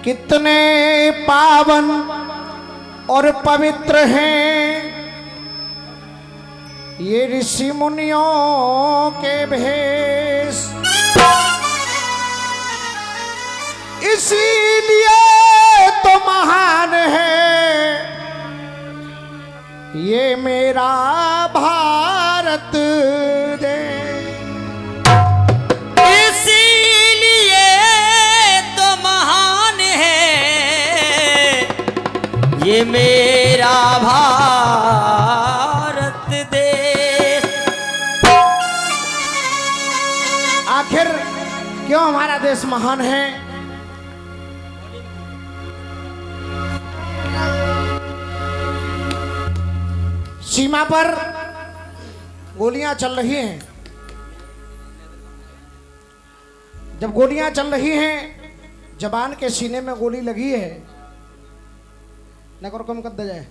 कितने पावन और पवित्र हैं ये ऋषि मुनियों के भेष, इसीलिए तो महान है ये मेरा भारत देश। इसीलिए तो महान है ये मेरा भारत देश। आखिर क्यों हमारा देश महान है? सीमा पर गोलियां चल रही हैं। जब गोलियां चल रही हैं, जवान के सीने में गोली लगी है, नगर कम कर जाए।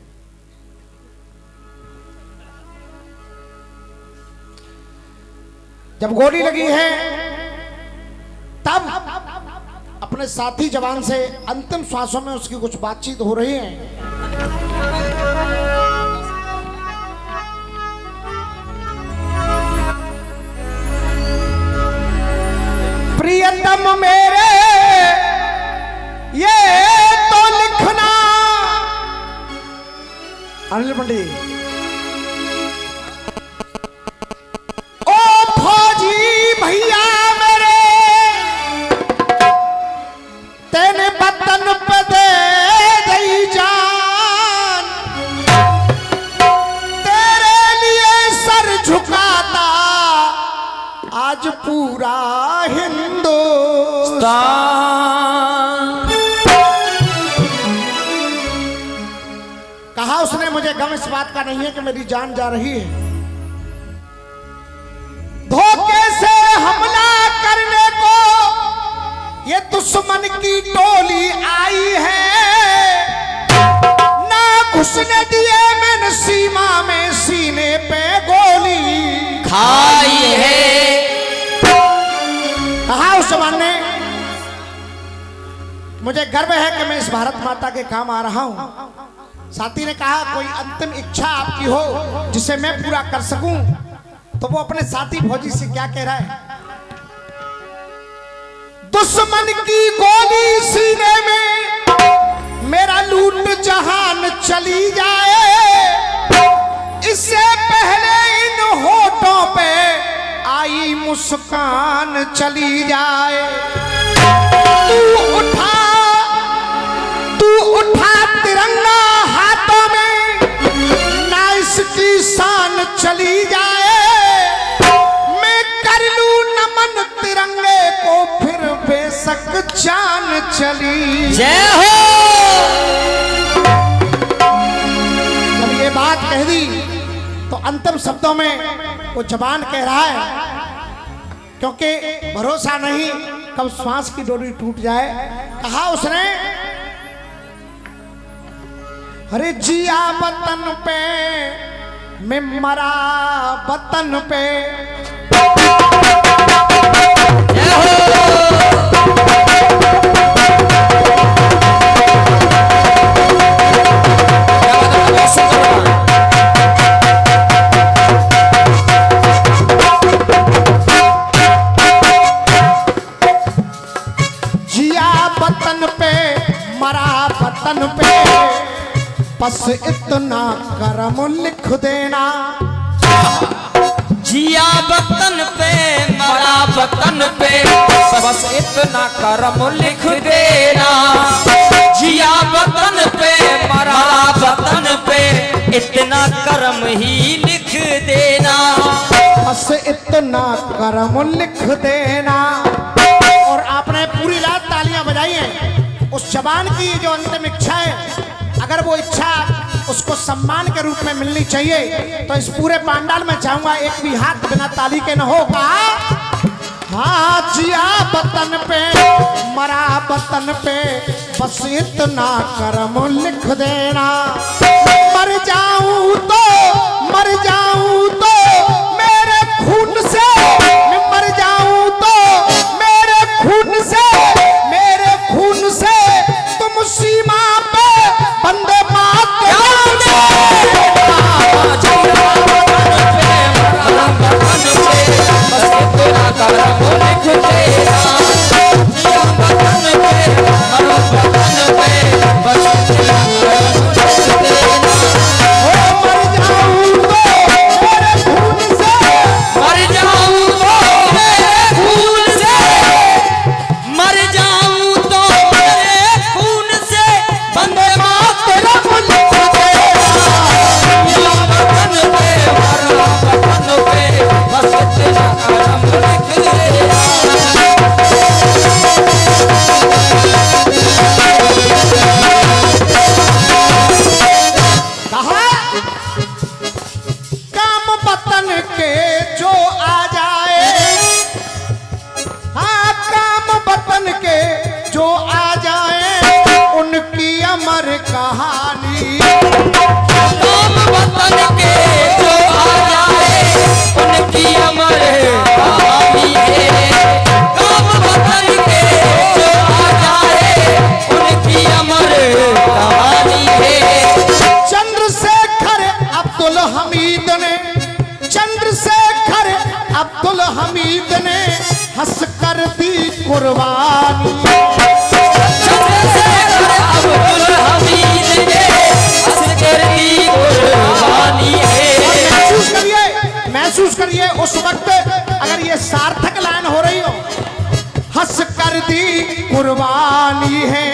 जब गोली लगी है तब अपने साथी जवान से अंतिम श्वासों में उसकी कुछ बातचीत हो रही है। प्रियतम मेरे ये तो लिखना, अनिल पंडित, ओ फौजी भैया मेरे तेने वतन पे दे दी जान, तेरे लिए सर झुकाता आज पूरा हिंदुस्तान। कहा उसने मुझे गम इस बात का नहीं है कि मेरी जान जा रही है। धोखे से हमला करने को ये दुश्मन की टोली आई है, ना घुसने दिए मैंने सीमा में सीने पे गोली खाई है। कहा उस जवान ने, मुझे गर्व है कि मैं इस भारत माता के काम आ रहा हूं। साथी ने कहा कोई अंतिम इच्छा आपकी हो जिसे मैं पूरा कर सकूं, तो वो अपने साथी फौजी से क्या कह रहा है? दुश्मन की गोली सीने में मेरा लूट जहान चली जाए, इससे पहले इन होठों पे आई मुस्कान चली जाए। तू उठा तिरंगा हाथों में, ना इसकी शान चली जाए। मैं कर लूं नमन तिरंगे को फिर बेशक जान चली। जय हो। जब ये बात कह दी तो अंतिम शब्दों में वो जवान कह रहा है, क्योंकि भरोसा नहीं कब श्वास की डोरी टूट जाए। कहा उसने, अरे जिया वतन पे मैं मरा वतन पे। बस इतना करम लिख देना, जिया वतन पे मरा वतन पे, बस इतना करम लिख देना। जिया वतन पे मरा वतन पे, इतना करम ही लिख देना। बस इतना करम लिख देना। और आपने पूरी रात तालियां बजाई हैं। उस जवान की जो अंतिम इच्छा है, अगर वो इच्छा उसको सम्मान के रूप में मिलनी चाहिए, तो इस पूरे पांडाल में चाहूंगा एक भी हाथ बिना ताली के न होगा। हाँ, जिया वतन पे मरा वतन पे, बस इतना करम लिख देना। मर जाऊं तो मेरे खून से, मर जाऊं तो मेरे खून से हंस कर दी कुर्बानी। चंद्रशेखर अब्दुल हमीद ने हंस कर दी कुर्बानी है। महसूस करिए उस वक्त अगर ये सार्थक लाइन हो रही हो, हंस कर दी कुर्बानी है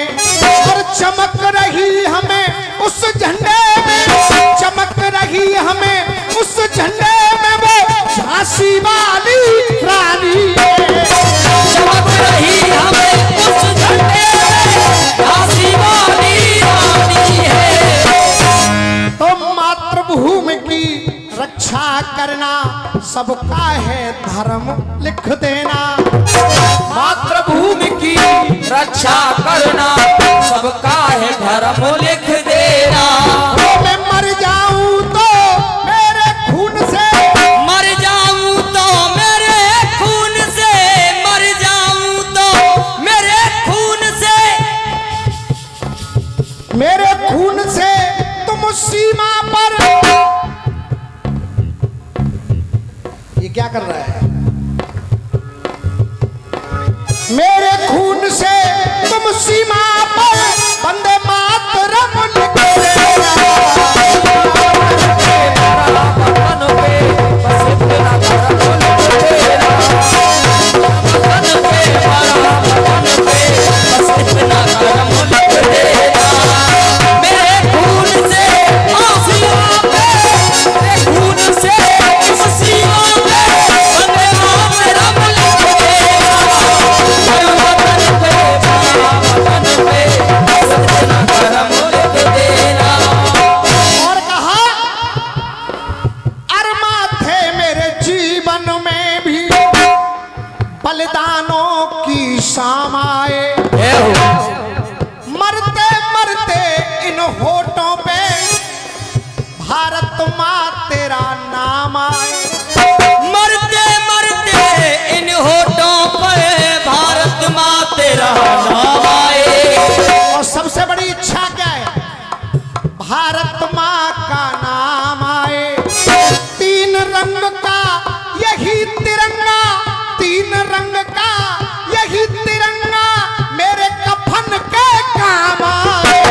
और चमक रही हमें उस झंडे में, चमक रही हमें उस झंडे में वो झांसी वाली रानी है। चमक रही हमें उस झंडे में झांसी वाली रानी है। तो मातृभूमि की रक्षा करना सबका है धर्म लिख देना। मातृभूमि की रक्षा करना सबका है धर्म लिख देना। मैं मर जाऊं तो मेरे खून से, मर जाऊं तो मेरे खून से, मर जाऊं तो मेरे खून से, मेरे खून से तुम सीमा पर। ये क्या कर रहा है? मेरे खून से तुम सीमा पर वंदे मातरम लिख देना। बलिदानों की शाम आए, मरते मरते इन होठों पे भारत माँ तेरा नाम आए। मरते मरते इन होठों पे भारत माँ तेरा नाम आए। और सबसे बड़ी इच्छा क्या है? भारत माँ का नाम आए। तीन रंग का यही तिरंगा, तीन रंग का यही तिरंगा मेरे कफन के काम आए।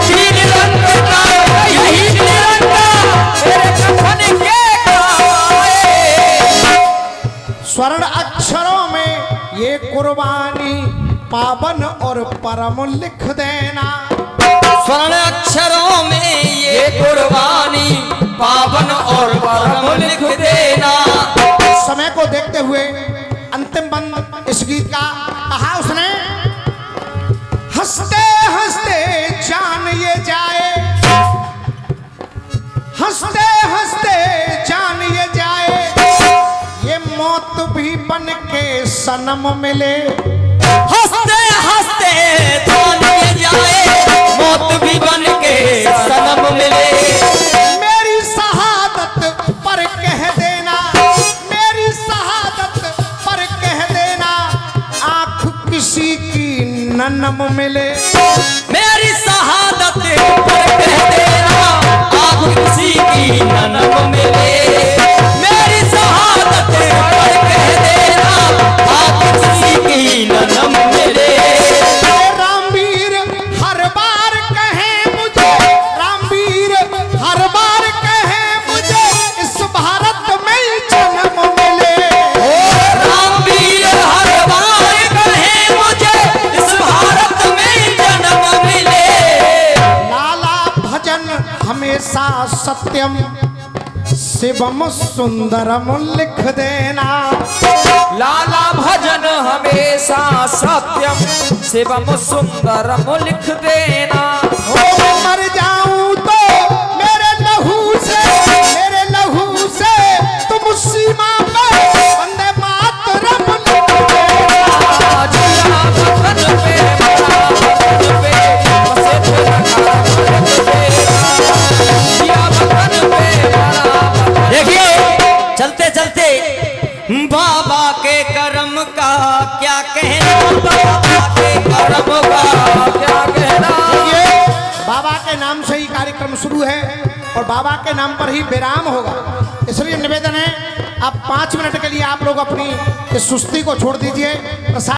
तीन रंग का यही तिरंगा मेरे कफन के काम आए। स्वर्ण अक्षरों में ये कुर्बानी पावन और परम लिख देना। स्वर्ण अक्षरों में ये कुर्बानी पावन और परम लिख देना। समय को देखते हुए अंतिम बंद इस गीत का कहा उसने, हंसते हंसते जान ये जाए, हंसते हंसते जान ये जाए, ये मौत भी बन के सनम मिले। हंसते हंसते जान ये जाए, मौत भी बन के सनम मिले। मेरी शहादत पर कह देना, मेरी शहादत पर कह देना, आंख किसी की ननम मिले। मेरी शहादत पर कह देना, आंख किसी की ननम मिले। मेरी शहादत पर कह देना, आंख किसी की ननम मिले। रामवीर हर बार कहे मुझे, रामवीर हर बार कहे मुझे, इस भारत में ही जन्म मिले। रामवीर हर बार कहे मुझे, इस भारत में ही जन्म मिले। लाला भजन हमेशा सत्यम शिवम सुंदरम लिख देना। लाला भजन हमेशा सत्यम शिवम सुंदरम लिख देना। ओ मैं मर जाऊं तो मेरे लहू से, मेरे लहू से तुम सीमा पे वंदे मातरम लिख देना। जिया वतन पे बड़ा वतन पे बसे तेरा नाम लिख देना। जिया वतन पे बड़ा। देखिए चलते चलते बाबा के कर्म का क्या कहना, बाबा के कर्म का क्या कहना। ये बाबा के नाम से ही कार्यक्रम शुरू है और बाबा के नाम पर ही विराम होगा, इसलिए निवेदन है अब 5 मिनट के लिए आप लोग अपनी इस सुस्ती को छोड़ दीजिए। प्रसाद